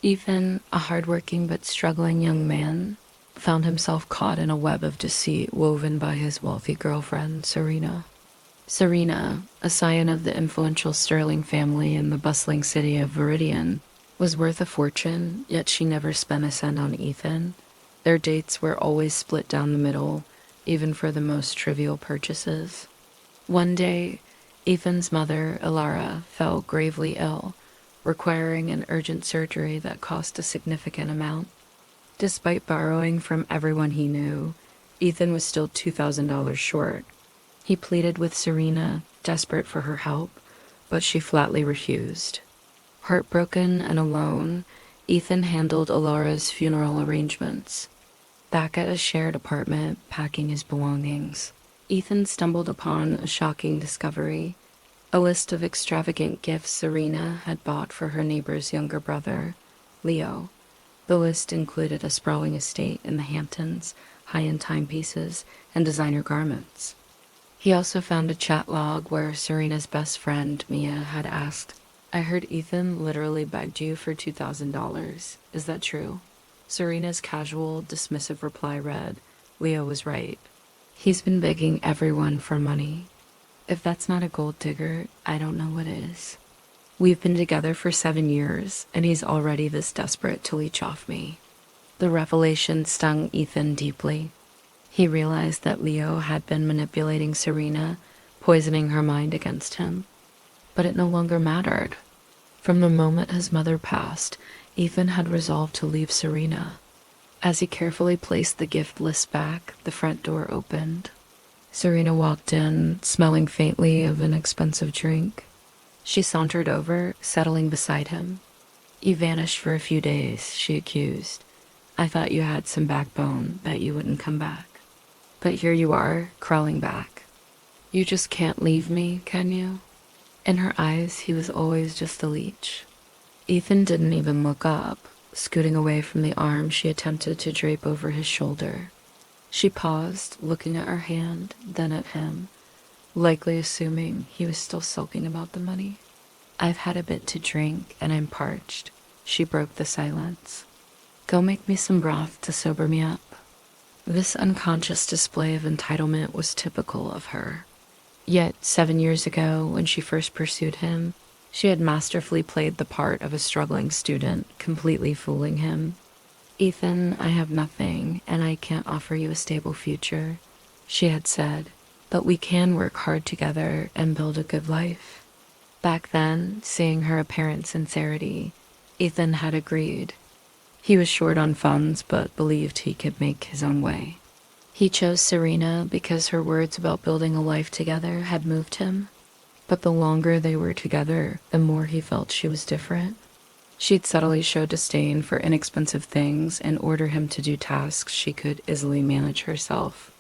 Ethan, a hardworking but struggling young man, found himself caught in a web of deceit woven by his wealthy girlfriend, Serena. Serena, a scion of the influential Sterling family in the bustling city of Viridian, was worth a fortune, yet she never spent a cent on Ethan. Their dates were always split down the middle, even for the most trivial purchases. One day, Ethan's mother, Ilara, fell gravely ill, requiring an urgent surgery that cost a significant amount. Despite borrowing from everyone he knew, Ethan was still $2,000 short. He pleaded with Serena, desperate for her help, but she flatly refused. Heartbroken and alone, Ethan handled Ilara's funeral arrangements. Back at his shared apartment, packing his belongings, Ethan stumbled upon a shocking discovery: a list of extravagant gifts Serena had bought for her neighbor's younger brother, Leo. The list included a sprawling estate in the Hamptons, high-end timepieces, and designer garments. He also found a chat log where Serena's best friend, Mia, had asked, "I heard Ethan literally begged you for $2,000. Is that true?" Serena's casual, dismissive reply read, "Leo was right. He's been begging everyone for money. If that's not a gold digger, I don't know what is. We've been together for 7 years, and he's already this desperate to leech off me." The revelation stung Ethan deeply. He realized that Leo had been manipulating Serena, poisoning her mind against him. But it no longer mattered. From the moment his mother passed, Ethan had resolved to leave Serena. As he carefully placed the gift list back, the front door opened. Serena walked in, smelling faintly of an expensive drink. She sauntered over, settling beside him. "You vanished for a few days," she accused. "I thought you had some backbone, that you wouldn't come back. But here you are, crawling back. You just can't leave me, can you?" In her eyes, he was always just a leech. Ethan didn't even look up, scooting away from the arm she attempted to drape over his shoulder. She paused, looking at her hand, then at him, likely assuming he was still sulking about the money. "I've had a bit to drink, and I'm parched." She broke the silence. "Go make me some broth to sober me up." This unconscious display of entitlement was typical of her. Yet 7 years ago, when she first pursued him, she had masterfully played the part of a struggling student, completely fooling him. "Ethan, I have nothing, and I can't offer you a stable future," she had said, "but we can work hard together and build a good life." Back then, seeing her apparent sincerity, Ethan had agreed. He was short on funds, but believed he could make his own way. He chose Serena because her words about building a life together had moved him. But the longer they were together, the more he felt she was different. She'd subtly show disdain for inexpensive things and order him to do tasks she could easily manage herself.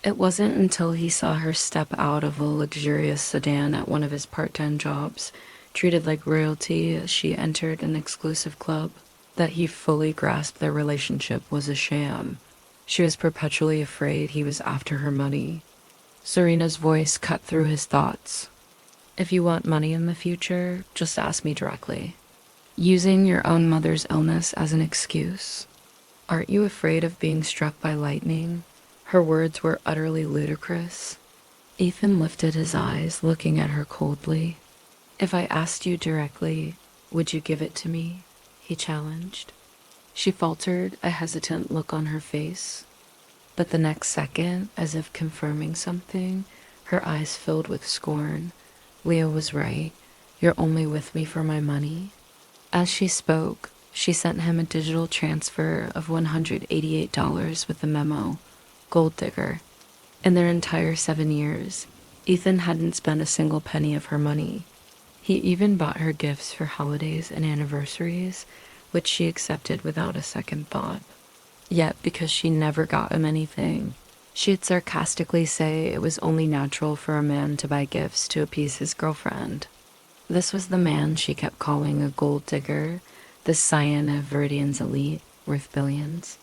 It wasn't until he saw her step out of a luxurious sedan at one of his part-time jobs, treated like royalty as she entered an exclusive club, that he fully grasped their relationship was a sham. She was perpetually afraid he was after her money. Serena's voice cut through his thoughts. "If you want money in the future, just ask me directly." Using your own mother's illness as an excuse. "Aren't you afraid of being struck by lightning?" Her words were utterly ludicrous. Ethan lifted his eyes, looking at her coldly. "If I asked you directly, would you give it to me?" he challenged. She faltered, a hesitant look on her face. But the next second, as if confirming something, her eyes filled with scorn. "Leo was right. You're only with me for my money." As she spoke, she sent him a digital transfer of $188 with the memo, "Gold digger." In their entire 7 years, Ethan hadn't spent a single penny of her money. He even bought her gifts for holidays and anniversaries, which she accepted without a second thought. Yet, because she never got him anything, she'd sarcastically say it was only natural for a man to buy gifts to appease his girlfriend. This was the man she kept calling a gold digger, the scion of Viridian's elite, worth billions.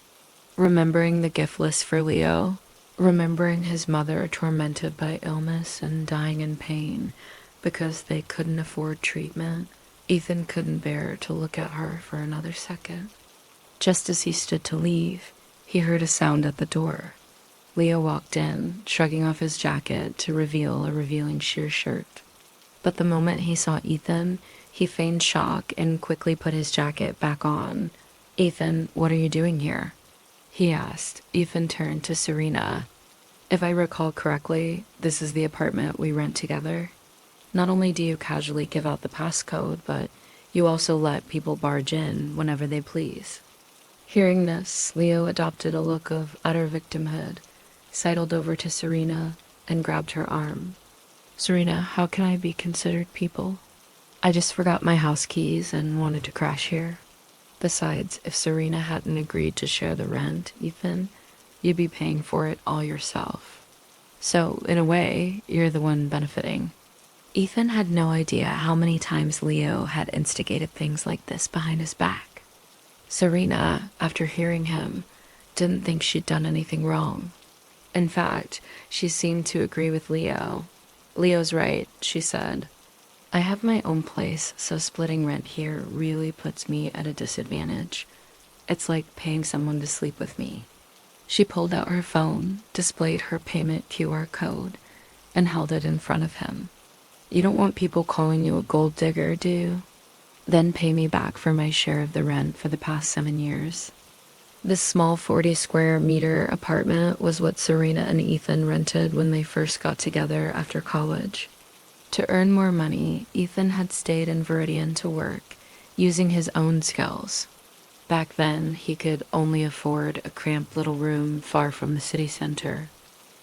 Remembering the gift list for Leo, remembering his mother tormented by illness and dying in pain because they couldn't afford treatment, Ethan couldn't bear to look at her for another second. Just as he stood to leave, he heard a sound at the door. Leo walked in, shrugging off his jacket to reveal a revealing sheer shirt. But the moment he saw Ethan, he feigned shock and quickly put his jacket back on. "Ethan, what are you doing here?" he asked. Ethan turned to Serena. "If I recall correctly, this is the apartment we rent together. Not only do you casually give out the passcode, but you also let people barge in whenever they please." Hearing this, Leo adopted a look of utter victimhood, sidled over to Serena, and grabbed her arm. "Serena, how can I be considered people? I just forgot my house keys and wanted to crash here. Besides, if Serena hadn't agreed to share the rent, Ethan, you'd be paying for it all yourself. So, in a way, you're the one benefiting." Ethan had no idea how many times Leo had instigated things like this behind his back. Serena, after hearing him, didn't think she'd done anything wrong. In fact, she seemed to agree with Leo. "Leo's right," she said. "I have my own place, so splitting rent here really puts me at a disadvantage. It's like paying someone to sleep with me." She pulled out her phone, displayed her payment QR code, and held it in front of him. "You don't want people calling you a gold digger, do you? Then pay me back for my share of the rent for the past 7 years." This small 40 square meter apartment was what Serena and Ethan rented when they first got together after college. To earn more money, Ethan had stayed in Viridian to work, using his own skills. Back then, he could only afford a cramped little room far from the city center.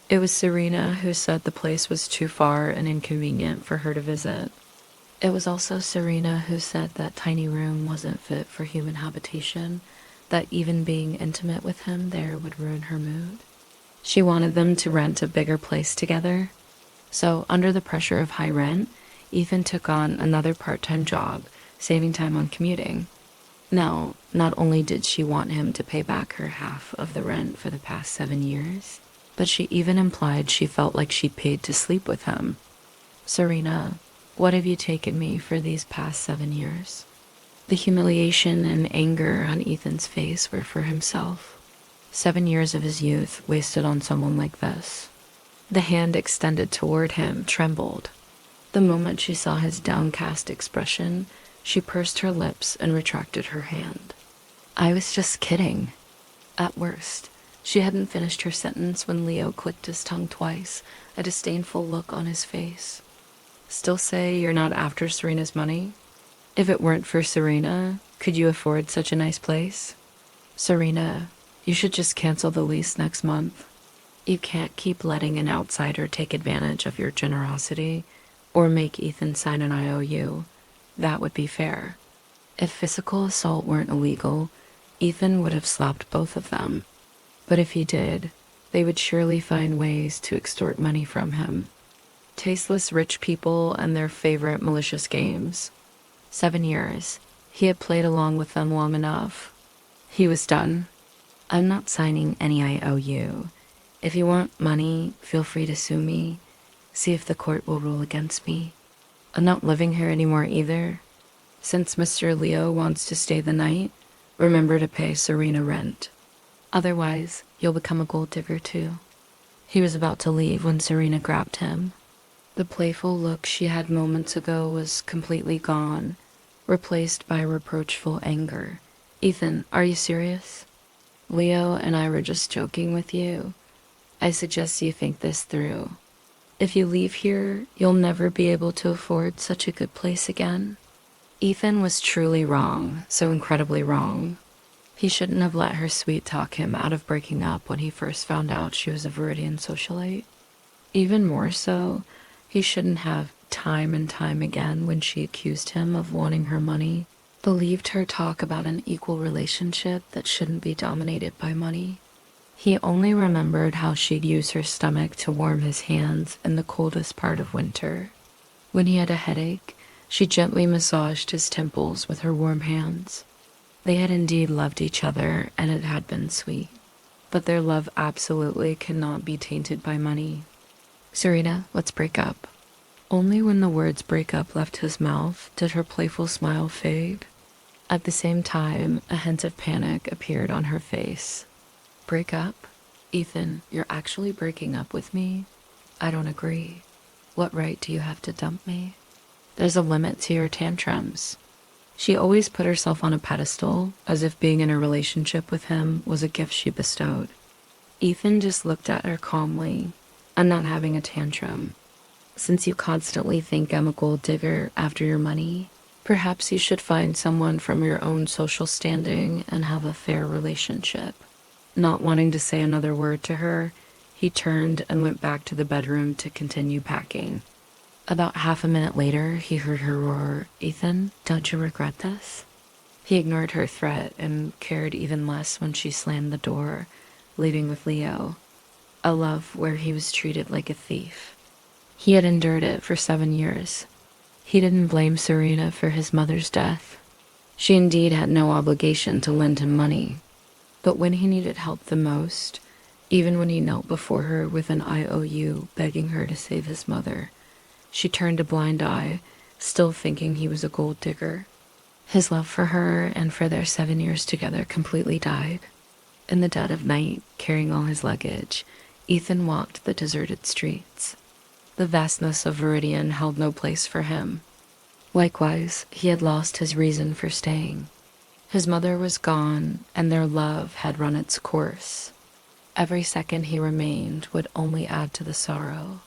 It was Serena who said the place was too far and inconvenient for her to visit. It was also Serena who said that tiny room wasn't fit for human habitation, that even being intimate with him there would ruin her mood. She wanted them to rent a bigger place together. So, under the pressure of high rent, Ethan took on another part-time job, saving time on commuting. Now, not only did she want him to pay back her half of the rent for the past 7 years, but she even implied she felt like she paid to sleep with him. "Serena, what have you taken me for these past 7 years?" The humiliation and anger on Ethan's face were for himself. 7 years of his youth wasted on someone like this. The hand extended toward him trembled. The moment she saw his downcast expression, she pursed her lips and retracted her hand. "I was just kidding." At worst, she hadn't finished her sentence when Leo clicked his tongue twice, a disdainful look on his face. "Still say you're not after Serena's money? If it weren't for Serena, could you afford such a nice place? Serena, you should just cancel the lease next month. You can't keep letting an outsider take advantage of your generosity or make Ethan sign an IOU. That would be fair. If physical assault weren't illegal, Ethan would have slapped both of them. But if he did, they would surely find ways to extort money from him. Tasteless rich people and their favorite malicious games. 7 years. He had played along with them long enough. He was done. I'm not signing any IOU. If you want money, feel free to sue me. See if the court will rule against me. I'm not living here anymore either. Since Mr. Leo wants to stay the night, remember to pay Serena rent. Otherwise, you'll become a gold digger too." He was about to leave when Serena grabbed him. The playful look she had moments ago was completely gone, replaced by reproachful anger. "Ethan, are you serious? Leo and I were just joking with you. I suggest you think this through. If you leave here, you'll never be able to afford such a good place again." Ethan was truly wrong, so incredibly wrong. He shouldn't have let her sweet-talk him out of breaking up when he first found out she was a Viridian socialite. Even more so, he shouldn't have, time and time again when she accused him of wanting her money, believed her talk about an equal relationship that shouldn't be dominated by money. He only remembered how she'd use her stomach to warm his hands in the coldest part of winter. When he had a headache, she gently massaged his temples with her warm hands. They had indeed loved each other, and it had been sweet. But their love absolutely cannot be tainted by money. "Serena, let's break up." Only when the words breakup left his mouth did her playful smile fade. At the same time, a hint of panic appeared on her face. Break up? Ethan, you're actually breaking up with me? I don't agree. What right do you have to dump me? There's a limit to your tantrums. She always put herself on a pedestal, as if being in a relationship with him was a gift she bestowed. Ethan just looked at her calmly. I'm not having a tantrum. Since you constantly think I'm a gold digger after your money, perhaps you should find someone from your own social standing and have a fair relationship. Not wanting to say another word to her, he turned and went back to the bedroom to continue packing. About half a minute later, he heard her roar, Ethan, don't you regret this? He ignored her threat and cared even less when she slammed the door, leaving with Leo. A love where he was treated like a thief. He had endured it for 7 years. He didn't blame Serena for his mother's death. She indeed had no obligation to lend him money. But when he needed help the most, even when he knelt before her with an IOU begging her to save his mother, she turned a blind eye, still thinking he was a gold digger. His love for her and for their 7 years together completely died. In the dead of night, carrying all his luggage, Ethan walked the deserted streets. The vastness of Viridian held no place for him. Likewise, he had lost his reason for staying. His mother was gone, and their love had run its course. Every second he remained would only add to the sorrow.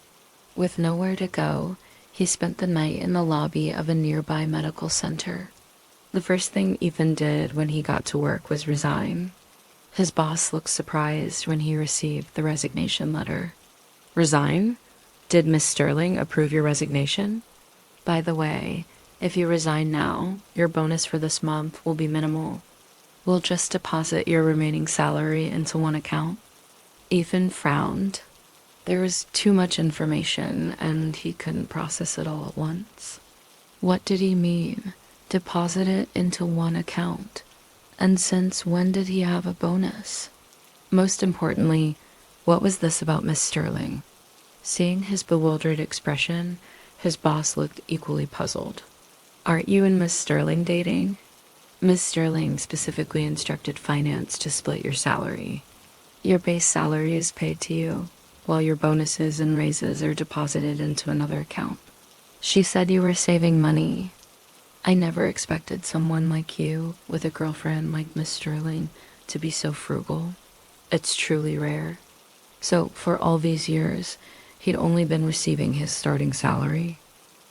With nowhere to go, he spent the night in the lobby of a nearby medical center. The first thing Ethan did when he got to work was resign. His boss looked surprised when he received the resignation letter. Resign? Did Miss Sterling approve your resignation? By the way, if you resign now, your bonus for this month will be minimal. We'll just deposit your remaining salary into one account. Ethan frowned. There was too much information, and he couldn't process it all at once. What did he mean? Deposit it into one account? And since when did he have a bonus? Most importantly, what was this about Miss Sterling? Seeing his bewildered expression, his boss looked equally puzzled. Aren't you and Miss Sterling dating? Miss Sterling specifically instructed finance to split your salary. Your base salary is paid to you, while your bonuses and raises are deposited into another account. She said you were saving money. I never expected someone like you, with a girlfriend like Miss Sterling, to be so frugal. It's truly rare. So, for all these years, he'd only been receiving his starting salary.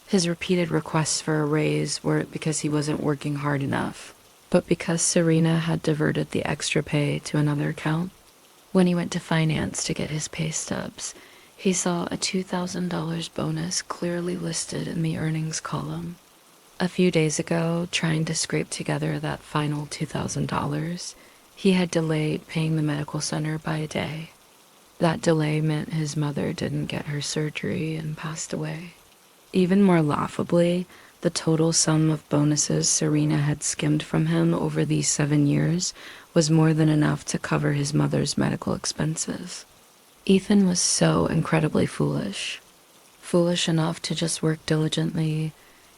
His repeated requests for a raise weren't because he wasn't working hard enough, but because Serena had diverted the extra pay to another account. When he went to finance to get his pay stubs, he saw a $2,000 bonus clearly listed in the earnings column. A few days ago, trying to scrape together that final $2,000, he had delayed paying the medical center by a day. That delay meant his mother didn't get her surgery and passed away. Even more laughably, the total sum of bonuses Serena had skimmed from him over these 7 years was more than enough to cover his mother's medical expenses. Ethan was so incredibly foolish. Foolish enough to just work diligently,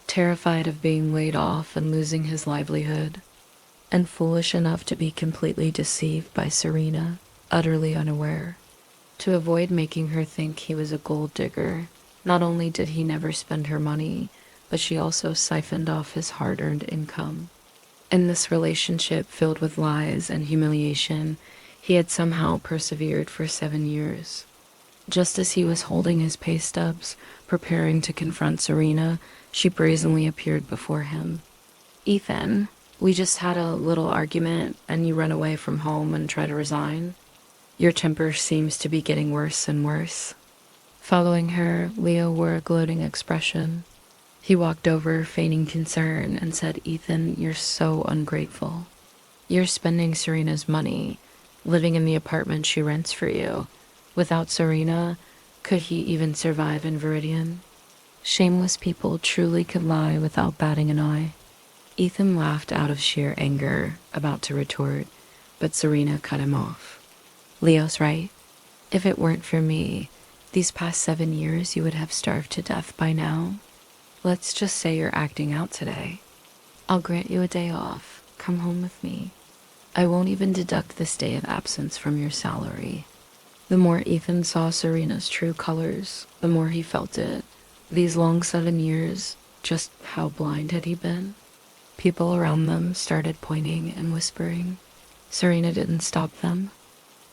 terrified of being laid off and losing his livelihood, and foolish enough to be completely deceived by Serena, utterly unaware. To avoid making her think he was a gold digger, not only did he never spend her money, but she also siphoned off his hard-earned income. In this relationship filled with lies and humiliation, he had somehow persevered for 7 years. Just as he was holding his pay stubs, preparing to confront Serena, she brazenly appeared before him. Ethan, we just had a little argument and you run away from home and try to resign. Your temper seems to be getting worse and worse. Following her, Leo wore a gloating expression. He walked over, feigning concern, and said, Ethan, you're so ungrateful. You're spending Serena's money, living in the apartment she rents for you. Without Serena, could he even survive in Viridian? Shameless people truly could lie without batting an eye. Ethan laughed out of sheer anger, about to retort, but Serena cut him off. Leo's right. If it weren't for me, These past 7 years, you would have starved to death by now. Let's just say you're acting out today. I'll grant you a day off. Come home with me. I won't even deduct this day of absence from your salary. The more Ethan saw Serena's true colors, the more he felt it. These long 7 years, just how blind had he been? People around them started pointing and whispering. Serena didn't stop them.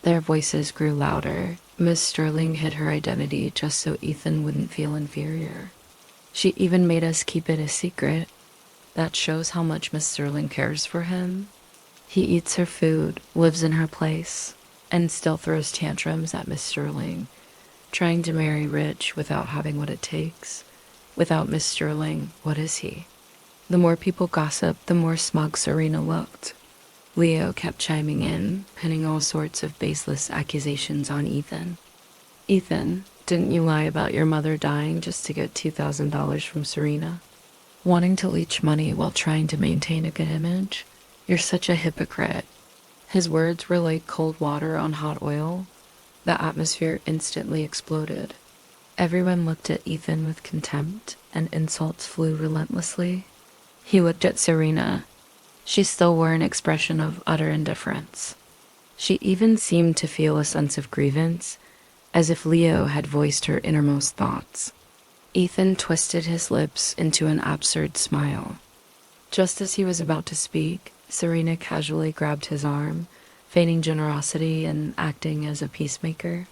Their voices grew louder. Miss Sterling hid her identity just so Ethan wouldn't feel inferior. She even made us keep it a secret. That shows how much Miss Sterling cares for him. He eats her food, lives in her place, and still throws tantrums at Miss Sterling, trying to marry rich without having what it takes. Without Miss Sterling, what is he? The more people gossiped, the more smug Serena looked. Leo kept chiming in, pinning all sorts of baseless accusations on Ethan. Ethan, didn't you lie about your mother dying just to get $2,000 from Serena? Wanting to leech money while trying to maintain a good image? You're such a hypocrite. His words were like cold water on hot oil. The atmosphere instantly exploded. Everyone looked at Ethan with contempt, and insults flew relentlessly. He looked at Serena. She still wore an expression of utter indifference. She even seemed to feel a sense of grievance, as if Leo had voiced her innermost thoughts. Ethan twisted his lips into an absurd smile. Just as he was about to speak, Serena casually grabbed his arm, feigning generosity and acting as a peacemaker.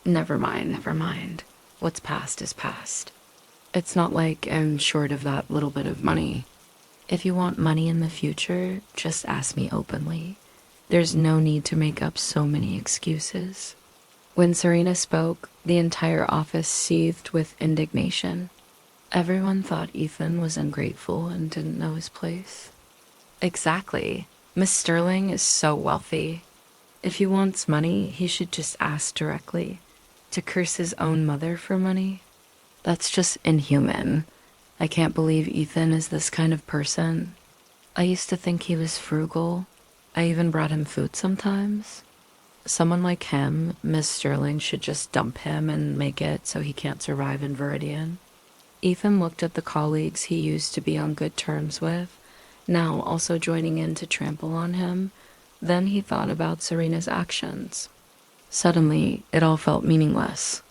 Never mind, never mind. What's past is past. It's not like I'm short of that little bit of money. If you want money in the future, just ask me openly. There's no need to make up so many excuses. When Serena spoke, the entire office seethed with indignation. Everyone thought Ethan was ungrateful and didn't know his place. Exactly. Miss Sterling is so wealthy. If he wants money, he should just ask directly. To curse his own mother for money? That's just inhuman. I can't believe Ethan is this kind of person. I used to think he was frugal. I even brought him food sometimes. Someone like him, Miss Sterling should just dump him and make it so he can't survive in Viridian. Ethan looked at the colleagues he used to be on good terms with, now also joining in to trample on him. Then he thought about Serena's actions. Suddenly, it all felt meaningless.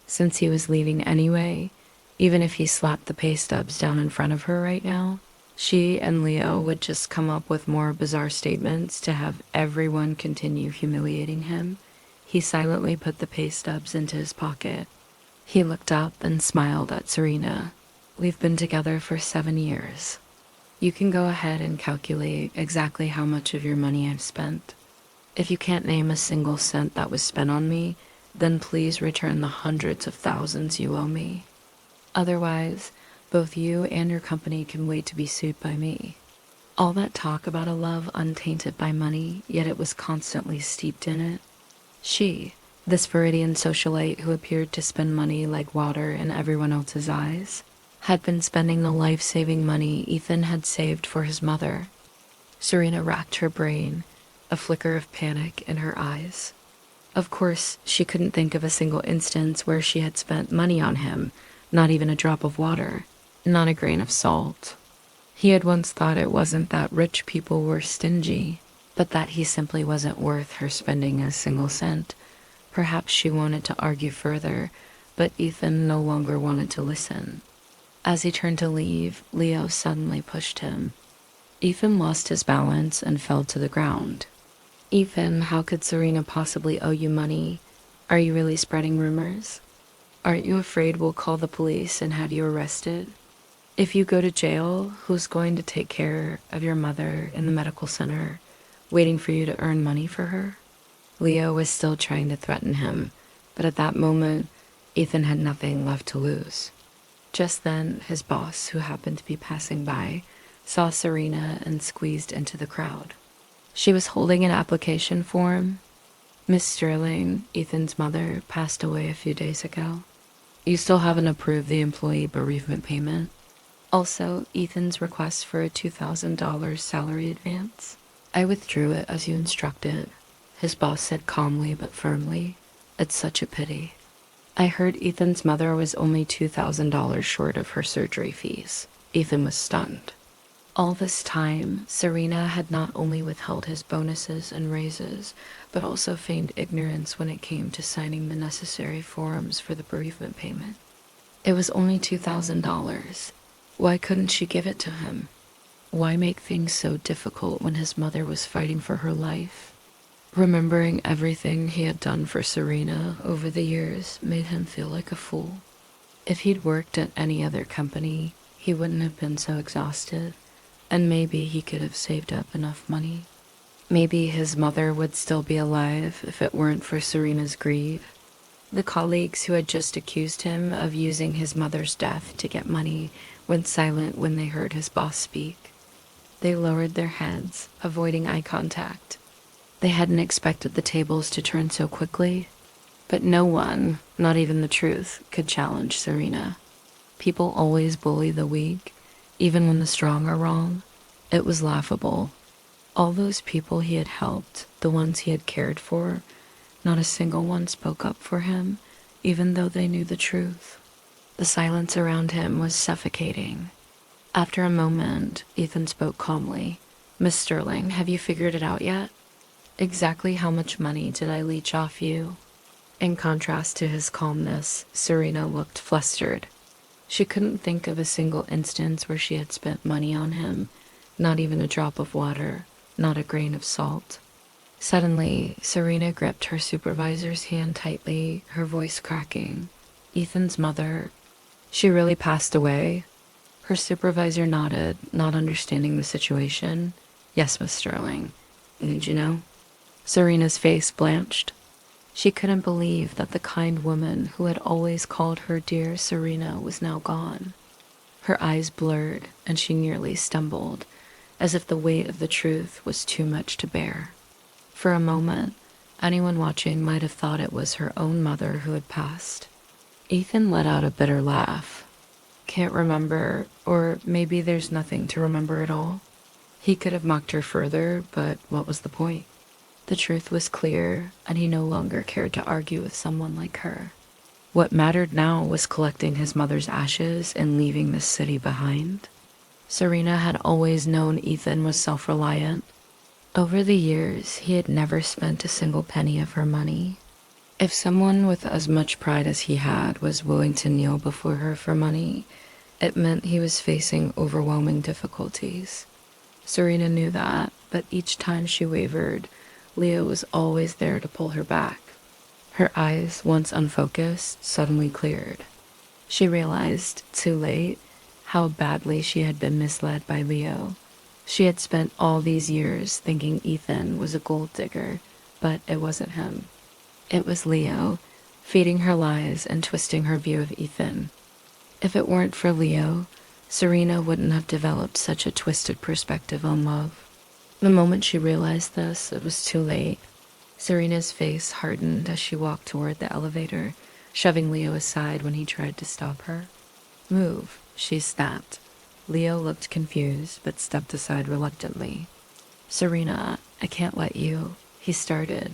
Since he was leaving anyway, even if he slapped the pay stubs down in front of her right now, she and Leo would just come up with more bizarre statements to have everyone continue humiliating him. He silently put the pay stubs into his pocket. He looked up and smiled at Serena. We've been together for 7 years. You can go ahead and calculate exactly how much of your money I've spent. If you can't name a single cent that was spent on me, then please return the hundreds of thousands you owe me. Otherwise, both you and your company can wait to be sued by me. All that talk about a love untainted by money, yet it was constantly steeped in it. She, this Viridian socialite who appeared to spend money like water in everyone else's eyes, had been spending the life-saving money Ethan had saved for his mother. Serena racked her brain, a flicker of panic in her eyes. Of course, she couldn't think of a single instance where she had spent money on him, not even a drop of water, not a grain of salt. He had once thought it wasn't that rich people were stingy, but that he simply wasn't worth her spending a single cent. Perhaps she wanted to argue further, but Ethan no longer wanted to listen. As he turned to leave, Leo suddenly pushed him. Ethan lost his balance and fell to the ground. Ethan, how could Serena possibly owe you money? Are you really spreading rumors? Aren't you afraid we'll call the police and have you arrested? If you go to jail, who's going to take care of your mother in the medical center, waiting for you to earn money for her? Leo was still trying to threaten him, but at that moment, Ethan had nothing left to lose. Just then, his boss, who happened to be passing by, saw Serena and squeezed into the crowd. She was holding an application form. Miss Sterling, Ethan's mother, passed away a few days ago. You still haven't approved the employee bereavement payment. Also, Ethan's request for a $2,000 salary advance. I withdrew it as you instructed, his boss said calmly but firmly. It's such a pity. I heard Ethan's mother was only $2,000 short of her surgery fees. Ethan was stunned. All this time, Serena had not only withheld his bonuses and raises, but also feigned ignorance when it came to signing the necessary forms for the bereavement payment. It was only $2,000. Why couldn't she give it to him? Why make things so difficult when his mother was fighting for her life? Remembering everything he had done for Serena over the years made him feel like a fool. If he'd worked at any other company, he wouldn't have been so exhausted, and maybe he could have saved up enough money. Maybe his mother would still be alive if it weren't for Serena's greed. The colleagues who had just accused him of using his mother's death to get money went silent when they heard his boss speak. They lowered their heads, avoiding eye contact. They hadn't expected the tables to turn so quickly, but no one, not even the truth, could challenge Serena. People always bully the weak, even when the strong are wrong. It was laughable. All those people he had helped, the ones he had cared for, not a single one spoke up for him, even though they knew the truth. The silence around him was suffocating. After a moment, Ethan spoke calmly. "Miss Sterling, have you figured it out yet? Exactly how much money did I leech off you?" In contrast to his calmness, Serena looked flustered. She couldn't think of a single instance where she had spent money on him, not even a drop of water, not a grain of salt. Suddenly, Serena gripped her supervisor's hand tightly, her voice cracking. "Ethan's mother, she really passed away?" Her supervisor nodded, not understanding the situation. "Yes, Miss Sterling. Did you know?" Serena's face blanched. She couldn't believe that the kind woman who had always called her dear Serena was now gone. Her eyes blurred, and she nearly stumbled, as if the weight of the truth was too much to bear. For a moment, anyone watching might have thought it was her own mother who had passed. Ethan let out a bitter laugh. "Can't remember, or maybe there's nothing to remember at all." He could have mocked her further, but what was the point? The truth was clear, and he no longer cared to argue with someone like her. What mattered now was collecting his mother's ashes and leaving this city behind. Serena had always known Ethan was self-reliant. Over the years, he had never spent a single penny of her money. If someone with as much pride as he had was willing to kneel before her for money, it meant he was facing overwhelming difficulties. Serena knew that, but each time she wavered, Leo was always there to pull her back. Her eyes, once unfocused, suddenly cleared. She realized, too late, how badly she had been misled by Leo. She had spent all these years thinking Ethan was a gold digger, but it wasn't him. It was Leo, feeding her lies and twisting her view of Ethan. If it weren't for Leo, Serena wouldn't have developed such a twisted perspective on love. The moment she realized this, it was too late. Serena's face hardened as she walked toward the elevator, shoving Leo aside when he tried to stop her. "Move," she snapped. Leo looked confused, but stepped aside reluctantly. "Serena, I can't let you," he started,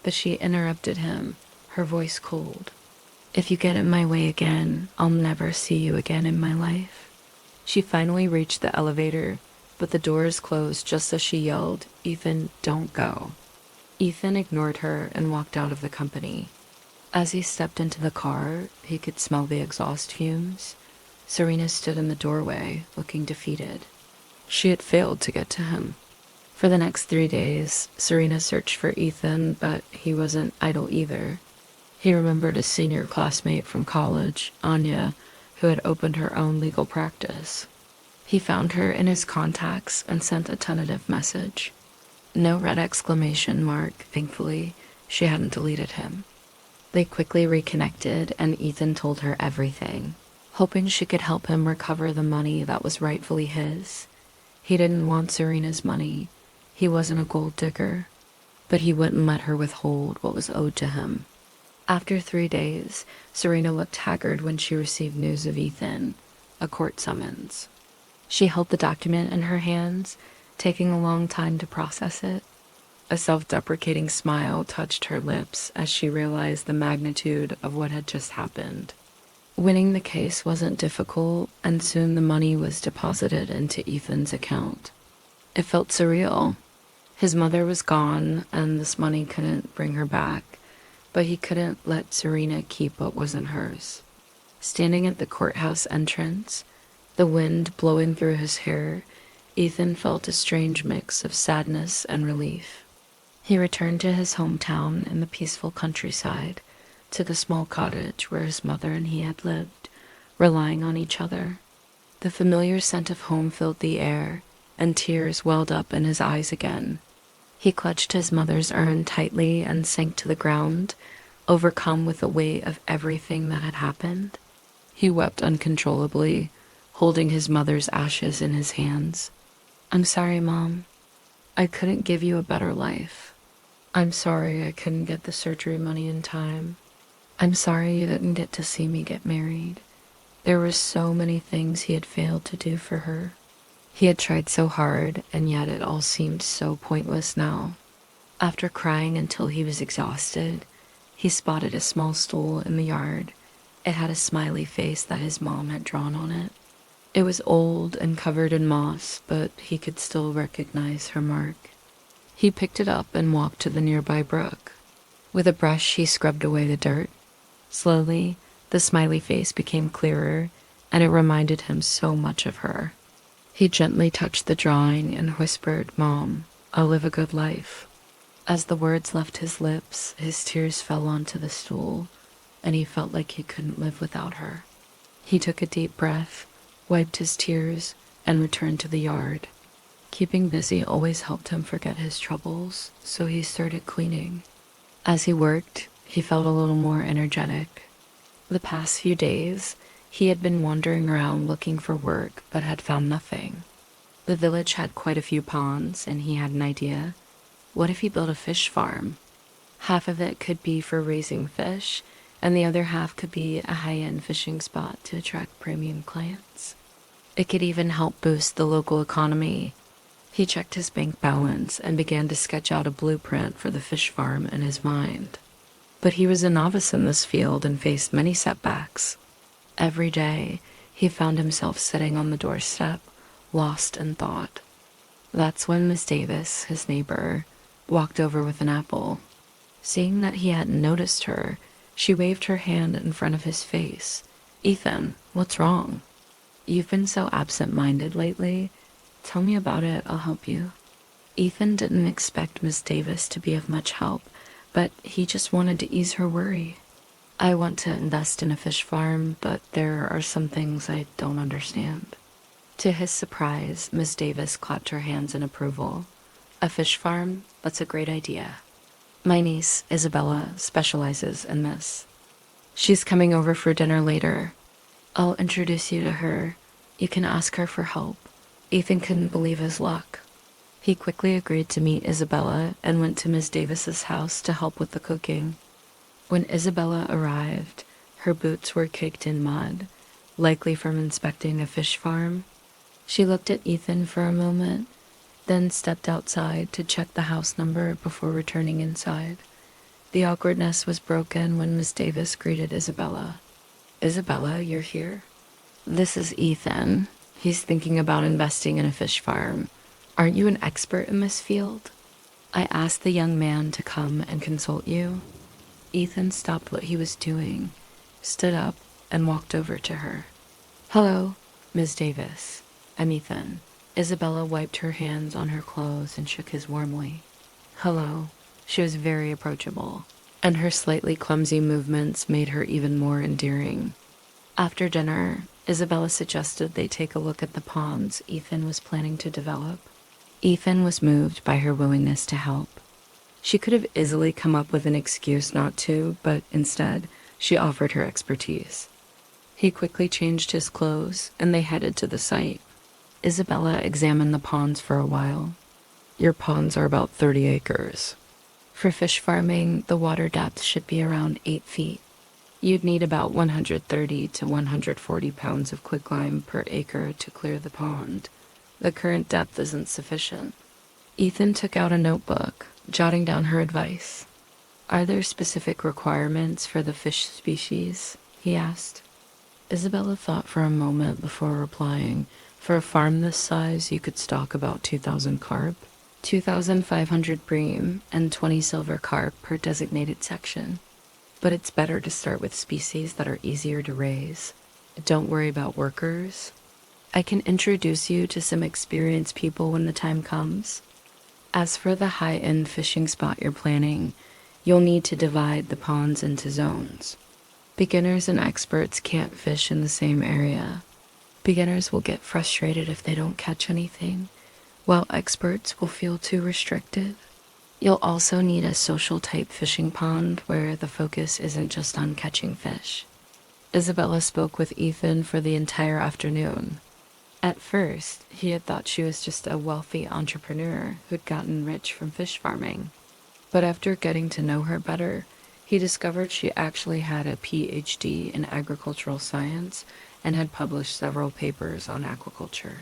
but she interrupted him, her voice cold. "If you get in my way again, I'll never see you again in my life." She finally reached the elevator, but the doors closed just as she yelled, "Ethan, don't go." Ethan ignored her and walked out of the company. As he stepped into the car, he could smell the exhaust fumes. Serena stood in the doorway, looking defeated. She had failed to get to him. For the next 3 days, Serena searched for Ethan, but he wasn't idle either. He remembered a senior classmate from college, Anya, who had opened her own legal practice. He found her in his contacts and sent a tentative message. No red exclamation mark, thankfully. She hadn't deleted him. They quickly reconnected, and Ethan told her everything, hoping she could help him recover the money that was rightfully his. He didn't want Serena's money. He wasn't a gold digger, but he wouldn't let her withhold what was owed to him. After 3 days, Serena looked haggard when she received news of Ethan, a court summons. She held the document in her hands, taking a long time to process it. A self-deprecating smile touched her lips as she realized the magnitude of what had just happened. Winning the case wasn't difficult, and soon the money was deposited into Ethan's account. It felt surreal. His mother was gone, and this money couldn't bring her back, but he couldn't let Serena keep what wasn't hers. Standing at the courthouse entrance, the wind blowing through his hair, Ethan felt a strange mix of sadness and relief. He returned to his hometown in the peaceful countryside, to the small cottage where his mother and he had lived, relying on each other. The familiar scent of home filled the air, and tears welled up in his eyes again. He clutched his mother's urn tightly and sank to the ground, overcome with the weight of everything that had happened. He wept uncontrollably, holding his mother's ashes in his hands. "I'm sorry, Mom. I couldn't give you a better life. I'm sorry I couldn't get the surgery money in time. I'm sorry you didn't get to see me get married. There were so many things he had failed to do for her. He had tried so hard, and yet it all seemed so pointless now." After crying until he was exhausted, he spotted a small stool in the yard. It had a smiley face that his mom had drawn on it. It was old and covered in moss, but he could still recognize her mark. He picked it up and walked to the nearby brook. With a brush, he scrubbed away the dirt. Slowly, the smiley face became clearer, and it reminded him so much of her. He gently touched the drawing and whispered, "Mom, I'll live a good life." As the words left his lips, his tears fell onto the stool, and he felt like he couldn't live without her. He took a deep breath, wiped his tears, and returned to the yard. Keeping busy always helped him forget his troubles, so he started cleaning. As he worked, he felt a little more energetic. The past few days, he had been wandering around looking for work, but had found nothing. The village had quite a few ponds, and he had an idea. What if he built a fish farm? Half of it could be for raising fish, and the other half could be a high-end fishing spot to attract premium clients. It could even help boost the local economy. He checked his bank balance and began to sketch out a blueprint for the fish farm in his mind. But he was a novice in this field and faced many setbacks. Every day, he found himself sitting on the doorstep, lost in thought. That's when Miss Davis, his neighbor, walked over with an apple. Seeing that he hadn't noticed her, she waved her hand in front of his face. "Ethan, what's wrong? You've been so absent-minded lately. Tell me about it, I'll help you." Ethan didn't expect Miss Davis to be of much help, but he just wanted to ease her worry. "I want to invest in a fish farm, but there are some things I don't understand." To his surprise, Miss Davis clapped her hands in approval. "A fish farm? That's a great idea. My niece, Isabella, specializes in this. She's coming over for dinner later. I'll introduce you to her. You can ask her for help." Ethan couldn't believe his luck. He quickly agreed to meet Isabella and went to Miss Davis's house to help with the cooking. When Isabella arrived, her boots were caked in mud, likely from inspecting a fish farm. She looked at Ethan for a moment, then stepped outside to check the house number before returning inside. The awkwardness was broken when Miss Davis greeted Isabella. "Isabella, you're here? This is Ethan. He's thinking about investing in a fish farm. Aren't you an expert in this field? I asked the young man to come and consult you." Ethan stopped what he was doing, stood up, and walked over to her. "Hello, Miss Davis. I'm Ethan." Isabella wiped her hands on her clothes and shook his warmly. "Hello." She was very approachable, and her slightly clumsy movements made her even more endearing. After dinner, Isabella suggested they take a look at the ponds Ethan was planning to develop. Ethan was moved by her willingness to help. She could have easily come up with an excuse not to, but instead, she offered her expertise. He quickly changed his clothes, and they headed to the site. Isabella examined the ponds for a while. "Your ponds are about 30 acres. For fish farming, the water depth should be around 8 feet. You'd need about 130 to 140 pounds of quicklime per acre to clear the pond. The current depth isn't sufficient." Ethan took out a notebook, jotting down her advice. Are there specific requirements for the fish species? He asked. Isabella thought for a moment before replying. For a farm this size, you could stock about 2,000 carp, 2,500 bream, and 20 silver carp per designated section. But it's better to start with species that are easier to raise. Don't worry about workers. I can introduce you to some experienced people when the time comes. As for the high-end fishing spot you're planning, you'll need to divide the ponds into zones. Beginners and experts can't fish in the same area. Beginners will get frustrated if they don't catch anything, while experts will feel too restricted. You'll also need a social type fishing pond where the focus isn't just on catching fish. Isabella spoke with Ethan for the entire afternoon. At first, he had thought she was just a wealthy entrepreneur who'd gotten rich from fish farming. But after getting to know her better, he discovered she actually had a PhD in agricultural science and had published several papers on aquaculture.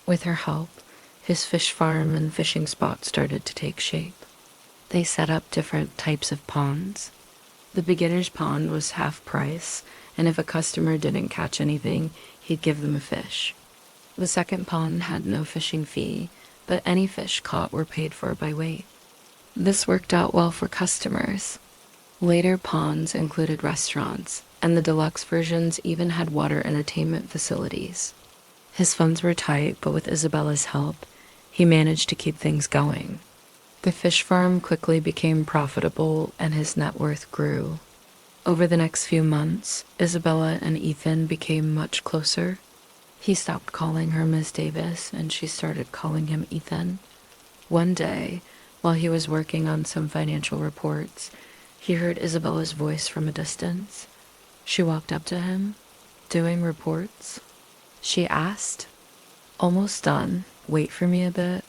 With her help, his fish farm and fishing spot started to take shape. They set up different types of ponds. The beginner's pond was half price, and if a customer didn't catch anything, he'd give them a fish. The second pond had no fishing fee, but any fish caught were paid for by weight. This worked out well for customers. Later ponds included restaurants, and the deluxe versions even had water entertainment facilities. His funds were tight, but with Isabella's help, he managed to keep things going. The fish farm quickly became profitable, and his net worth grew. Over the next few months, Isabella and Ethan became much closer. He stopped calling her Miss Davis, and she started calling him Ethan. One day, while he was working on some financial reports, he heard Isabella's voice from a distance. She walked up to him. "Doing reports?" she asked. "Almost done. Wait for me a bit."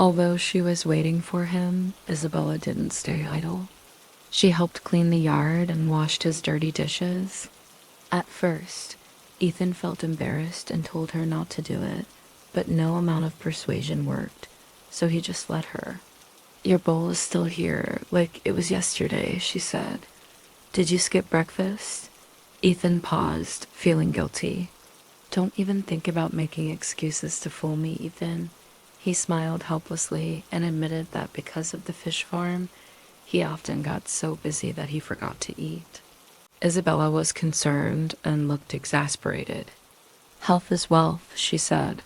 Although she was waiting for him, Isabella didn't stay idle. She helped clean the yard and washed his dirty dishes. At first, Ethan felt embarrassed and told her not to do it, but no amount of persuasion worked, so he just let her. "Your bowl is still here, like it was yesterday," she said. "Did you skip breakfast?" Ethan paused, feeling guilty. "Don't even think about making excuses to fool me, Ethan." He smiled helplessly and admitted that because of the fish farm, he often got so busy that he forgot to eat. Isabella was concerned and looked exasperated. "Health is wealth," she said.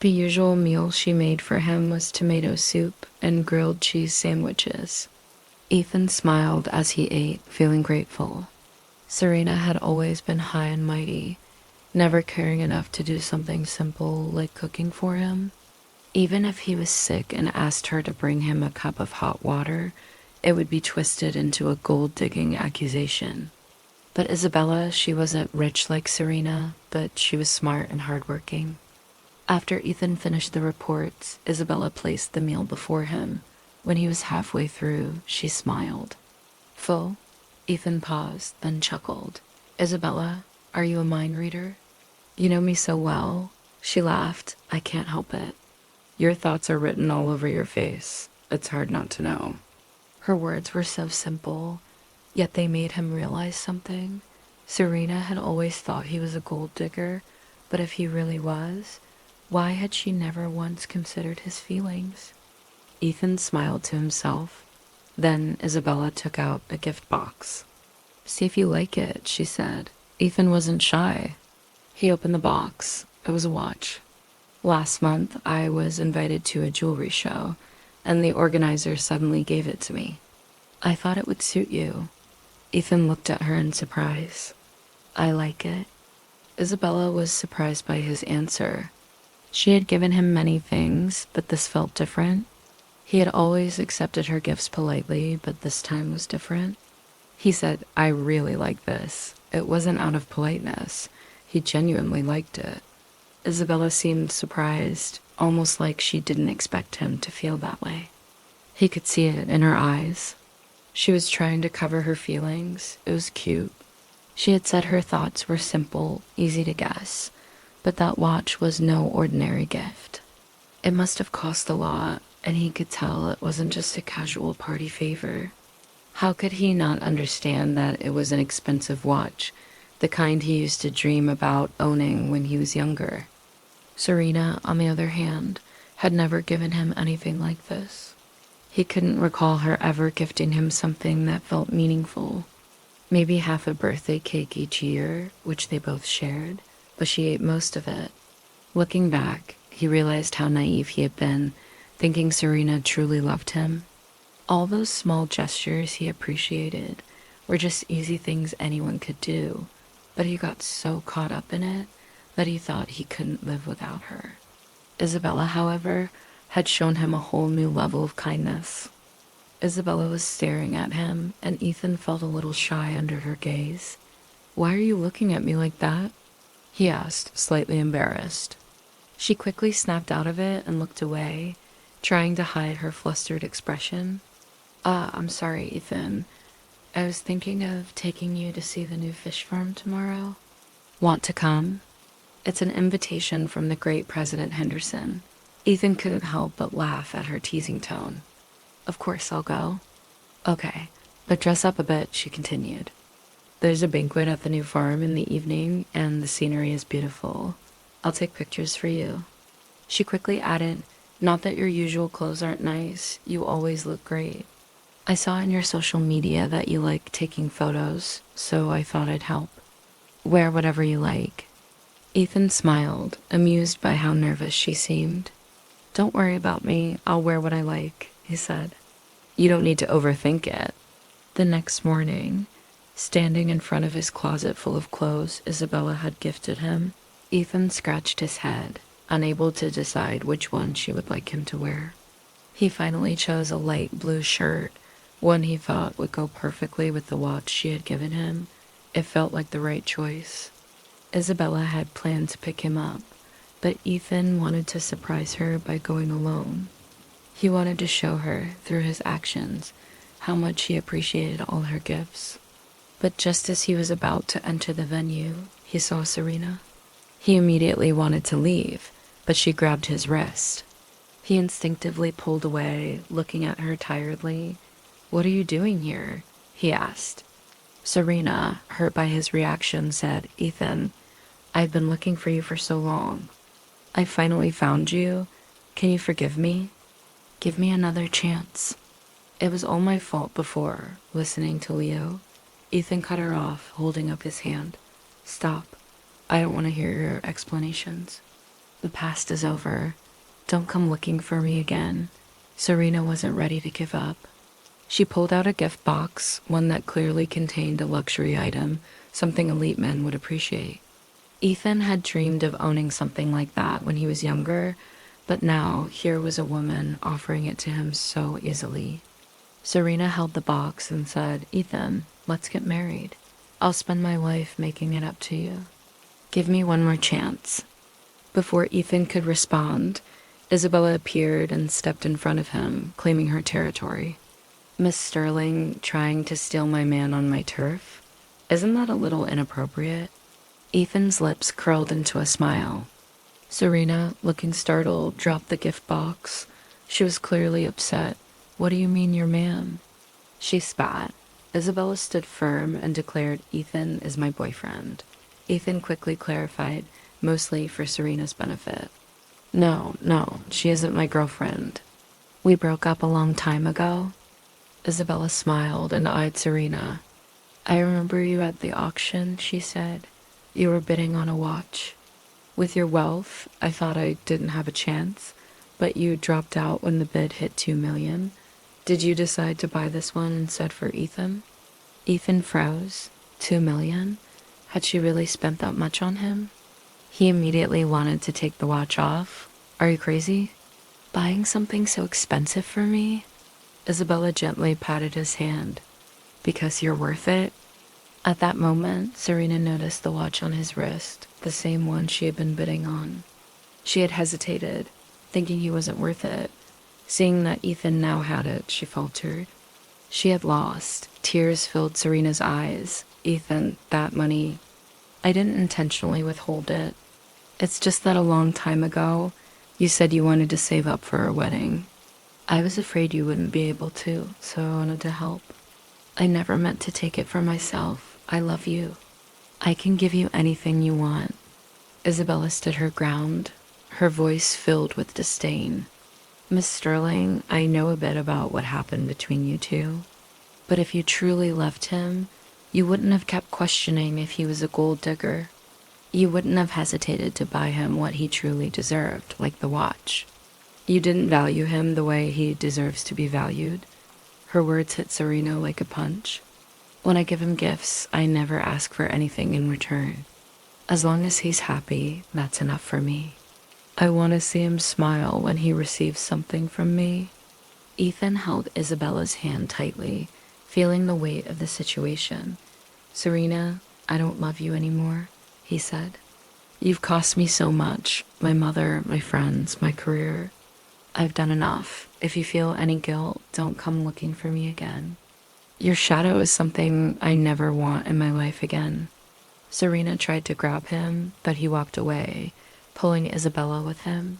The usual meal she made for him was tomato soup and grilled cheese sandwiches. Ethan smiled as he ate, feeling grateful. Serena had always been high and mighty, never caring enough to do something simple like cooking for him. Even if he was sick and asked her to bring him a cup of hot water, it would be twisted into a gold-digging accusation. But Isabella, she wasn't rich like Serena, but she was smart and hardworking. After Ethan finished the reports, Isabella placed the meal before him. When he was halfway through, she smiled. "Full?" Ethan paused, then chuckled. "Isabella, are you a mind reader?" "You know me so well." She laughed. "I can't help it." "Your thoughts are written all over your face. It's hard not to know." Her words were so simple, yet they made him realize something. Serena had always thought he was a gold digger, but if he really was, why had she never once considered his feelings? Ethan smiled to himself. Then Isabella took out a gift box. "See if you like it," she said. Ethan wasn't shy. He opened the box. It was a watch. "Last month, I was invited to a jewelry show, and the organizer suddenly gave it to me. I thought it would suit you." Ethan looked at her in surprise. "I like it." Isabella was surprised by his answer. She had given him many things, but this felt different. He had always accepted her gifts politely, but this time was different. He said, "I really like this." It wasn't out of politeness. He genuinely liked it. Isabella seemed surprised, almost like she didn't expect him to feel that way. He could see it in her eyes. She was trying to cover her feelings. It was cute. She had said her thoughts were simple, easy to guess, but that watch was no ordinary gift. "It must have cost a lot. and he could tell it wasn't just a casual party favor. How could he not understand that it was an expensive watch, the kind he used to dream about owning when he was younger? Serena, on the other hand, had never given him anything like this. He couldn't recall her ever gifting him something that felt meaningful. Maybe half a birthday cake each year, which they both shared, but she ate most of it. Looking back, he realized how naive he had been, thinking Serena truly loved him. All those small gestures he appreciated were just easy things anyone could do, but he got so caught up in it that he thought he couldn't live without her. Isabella, however, had shown him a whole new level of kindness. Isabella was staring at him, and Ethan felt a little shy under her gaze. "Why are you looking at me like that?" he asked, slightly embarrassed. She quickly snapped out of it and looked away, trying to hide her flustered expression. I'm sorry, Ethan. I was thinking of taking you to see the new fish farm tomorrow. Want to come? It's an invitation from the great President Henderson. Ethan couldn't help but laugh at her teasing tone. Of course I'll go. Okay, but dress up a bit, she continued. There's a banquet at the new farm in the evening, and the scenery is beautiful. I'll take pictures for you. She quickly added, not that your usual clothes aren't nice, you always look great. I saw in your social media that you like taking photos, so I thought I'd help. Wear whatever you like. Ethan smiled, amused by how nervous she seemed. Don't worry about me, I'll wear what I like, he said. You don't need to overthink it. The next morning, standing in front of his closet full of clothes Isabella had gifted him, Ethan scratched his head, unable to decide which one she would like him to wear. He finally chose a light blue shirt, one he thought would go perfectly with the watch she had given him. It felt like the right choice. Isabella had planned to pick him up, but Ethan wanted to surprise her by going alone. He wanted to show her, through his actions, how much he appreciated all her gifts. But just as he was about to enter the venue, he saw Serena. He immediately wanted to leave, but she grabbed his wrist. He instinctively pulled away, looking at her tiredly. What are you doing here? He asked. Serena, hurt by his reaction, said, Ethan, I've been looking for you for so long. I finally found you. Can you forgive me? Give me another chance. It was all my fault before, listening to Leo. Ethan cut her off, holding up his hand. Stop. I don't want to hear your explanations. The past is over. Don't come looking for me again. Serena wasn't ready to give up. She pulled out a gift box, one that clearly contained a luxury item, something elite men would appreciate. Ethan had dreamed of owning something like that when he was younger, but now here was a woman offering it to him so easily. Serena held the box and said, Ethan, let's get married. I'll spend my life making it up to you. Give me one more chance. Before Ethan could respond, Isabella appeared and stepped in front of him, claiming her territory. Miss Sterling trying to steal my man on my turf? Isn't that a little inappropriate? Ethan's lips curled into a smile. Serena, looking startled, dropped the gift box. She was clearly upset. What do you mean, your man? She spat. Isabella stood firm and declared, Ethan is my boyfriend. Ethan quickly clarified, mostly for Serena's benefit. No, she isn't my girlfriend. We broke up a long time ago. Isabella smiled and eyed Serena. I remember you at the auction, she said. You were bidding on a watch. With your wealth, I thought I didn't have a chance, but you dropped out when the bid hit $2 million. Did you decide to buy this one instead for Ethan? Ethan froze. $2 million? Had she really spent that much on him? He immediately wanted to take the watch off. Are you crazy? Buying something so expensive for me? Isabella gently patted his hand. Because you're worth it? At that moment, Serena noticed the watch on his wrist, the same one she had been bidding on. She had hesitated, thinking he wasn't worth it. Seeing that Ethan now had it, she faltered. She had lost. Tears filled Serena's eyes. Ethan, that money. I didn't intentionally withhold it. It's just that a long time ago, you said you wanted to save up for our wedding. I was afraid you wouldn't be able to, so I wanted to help. I never meant to take it for myself. I love you. I can give you anything you want. Isabella stood her ground, her voice filled with disdain. Miss Sterling, I know a bit about what happened between you two, but if you truly loved him, you wouldn't have kept questioning if he was a gold digger. You wouldn't have hesitated to buy him what he truly deserved, like the watch. You didn't value him the way he deserves to be valued. Her words hit Serena like a punch. When I give him gifts, I never ask for anything in return. As long as he's happy, that's enough for me. I want to see him smile when he receives something from me. Ethan held Isabella's hand tightly, feeling the weight of the situation. Serena, I don't love you anymore, he said. You've cost me so much, my mother, my friends, my career. I've done enough. If you feel any guilt, don't come looking for me again. Your shadow is something I never want in my life again. Serena tried to grab him, but he walked away, pulling Isabella with him.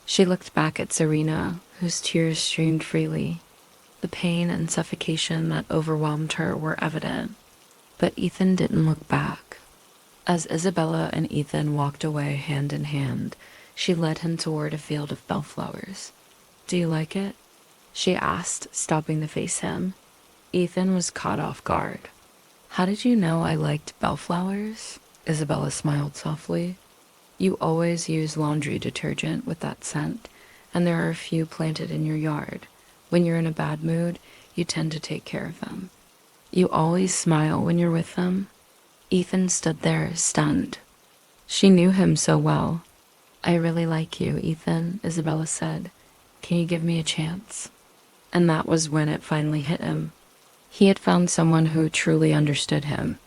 She looked back at Serena, whose tears streamed freely. The pain and suffocation that overwhelmed her were evident, but Ethan didn't look back. As Isabella and Ethan walked away hand in hand, she led him toward a field of bellflowers. Do you like it? She asked, stopping to face him. Ethan was caught off guard. How did you know I liked bellflowers? Isabella smiled softly. You always use laundry detergent with that scent, and there are a few planted in your yard. When you're in a bad mood, you tend to take care of them. You always smile when you're with them. Ethan stood there, stunned. She knew him so well. I really like you, Ethan, Isabella said. Can you give me a chance? And that was when it finally hit him. He had found someone who truly understood him.